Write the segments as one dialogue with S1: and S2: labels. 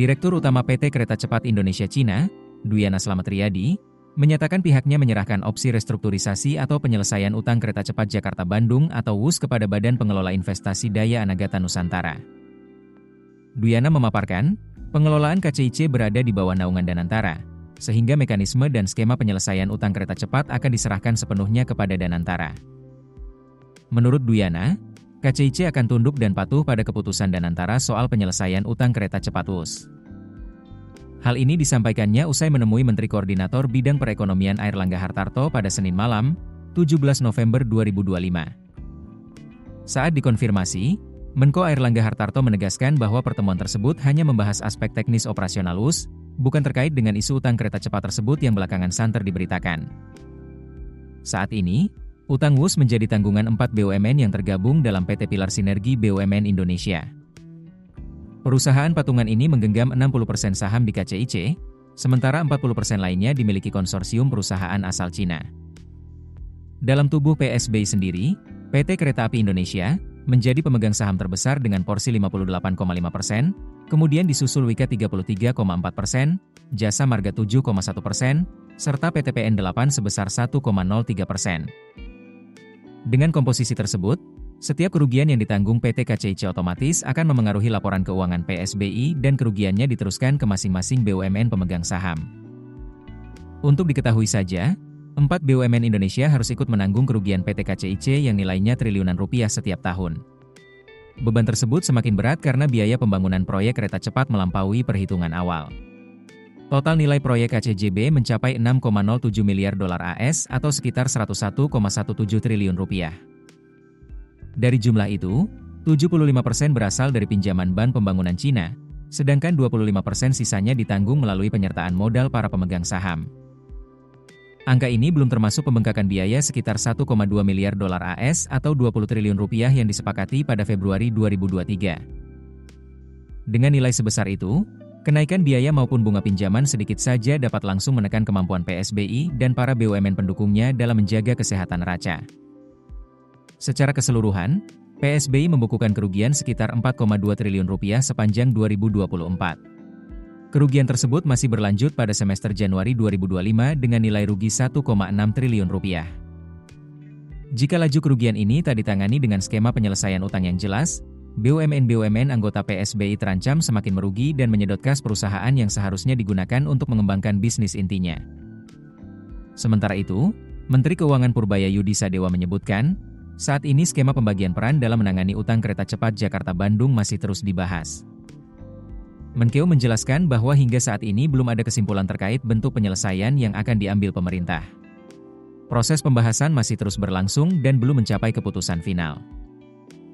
S1: Direktur Utama PT Kereta Cepat Indonesia Cina, Dwiana Slamet Riyadi, menyatakan pihaknya menyerahkan opsi restrukturisasi atau penyelesaian utang Kereta Cepat Jakarta-Bandung atau WUS kepada Badan Pengelola Investasi Daya Anagata Nusantara. Dwiana memaparkan, pengelolaan KCIC berada di bawah naungan Danantara, sehingga mekanisme dan skema penyelesaian utang kereta cepat akan diserahkan sepenuhnya kepada Danantara. Menurut Dwiana, KCIC akan tunduk dan patuh pada keputusan Danantara soal penyelesaian utang kereta cepat WUS. Hal ini disampaikannya usai menemui Menteri Koordinator Bidang Perekonomian Airlangga Hartarto pada Senin malam, 17 November 2025. Saat dikonfirmasi, Menko Airlangga Hartarto menegaskan bahwa pertemuan tersebut hanya membahas aspek teknis operasional WUS, bukan terkait dengan isu utang kereta cepat tersebut yang belakangan santer diberitakan. Saat ini, utang WUS menjadi tanggungan 4 BUMN yang tergabung dalam PT Pilar Sinergi BUMN Indonesia. Perusahaan patungan ini menggenggam 60% saham di KCIC, sementara 40% lainnya dimiliki konsorsium perusahaan asal Cina. Dalam tubuh PSBI sendiri, PT Kereta Api Indonesia menjadi pemegang saham terbesar dengan porsi 58,5%, kemudian disusul Wika 33,4%, Jasa Marga 7,1%, serta PT PN 8 sebesar 1,03%. Dengan komposisi tersebut, setiap kerugian yang ditanggung PT KCIC otomatis akan memengaruhi laporan keuangan PSBI dan kerugiannya diteruskan ke masing-masing BUMN pemegang saham. Untuk diketahui saja, 4 BUMN Indonesia harus ikut menanggung kerugian PT KCIC yang nilainya triliunan rupiah setiap tahun. Beban tersebut semakin berat karena biaya pembangunan proyek kereta cepat melampaui perhitungan awal. Total nilai proyek KCJB mencapai 6,07 miliar dolar AS atau sekitar 101,17 triliun rupiah. Dari jumlah itu, 75% berasal dari pinjaman Ban Pembangunan Cina, sedangkan 25% sisanya ditanggung melalui penyertaan modal para pemegang saham. Angka ini belum termasuk pembengkakan biaya sekitar 1,2 miliar dolar AS atau 20 triliun rupiah yang disepakati pada Februari 2023. Dengan nilai sebesar itu, kenaikan biaya maupun bunga pinjaman sedikit saja dapat langsung menekan kemampuan PSBI dan para BUMN pendukungnya dalam menjaga kesehatan neraca. Secara keseluruhan, PSBI membukukan kerugian sekitar 4,2 triliun rupiah sepanjang 2024. Kerugian tersebut masih berlanjut pada semester Januari 2025 dengan nilai rugi 1,6 triliun rupiah. Jika laju kerugian ini tak ditangani dengan skema penyelesaian utang yang jelas, BUMN-BUMN anggota PSBI terancam semakin merugi dan menyedot kas perusahaan yang seharusnya digunakan untuk mengembangkan bisnis intinya. Sementara itu, Menteri Keuangan Purbaya Yudi Sadewa menyebutkan, saat ini skema pembagian peran dalam menangani utang kereta cepat Jakarta-Bandung masih terus dibahas. Menkeu menjelaskan bahwa hingga saat ini belum ada kesimpulan terkait bentuk penyelesaian yang akan diambil pemerintah. Proses pembahasan masih terus berlangsung dan belum mencapai keputusan final.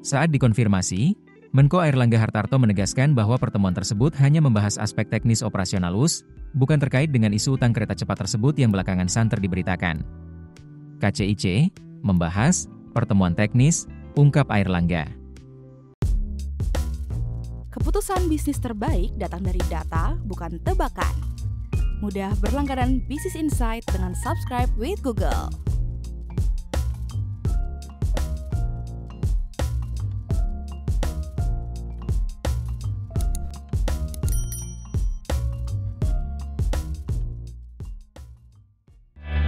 S1: Saat dikonfirmasi, Menko Airlangga Hartarto menegaskan bahwa pertemuan tersebut hanya membahas aspek teknis operasional WUS, bukan terkait dengan isu utang kereta cepat tersebut yang belakangan santer diberitakan. KCIC membahas pertemuan teknis, ungkap Airlangga.
S2: Keputusan bisnis terbaik datang dari data, bukan tebakan. Mudah berlangganan Business Insight dengan subscribe with Google.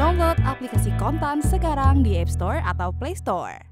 S2: Download aplikasi Kontan sekarang di App Store atau Play Store.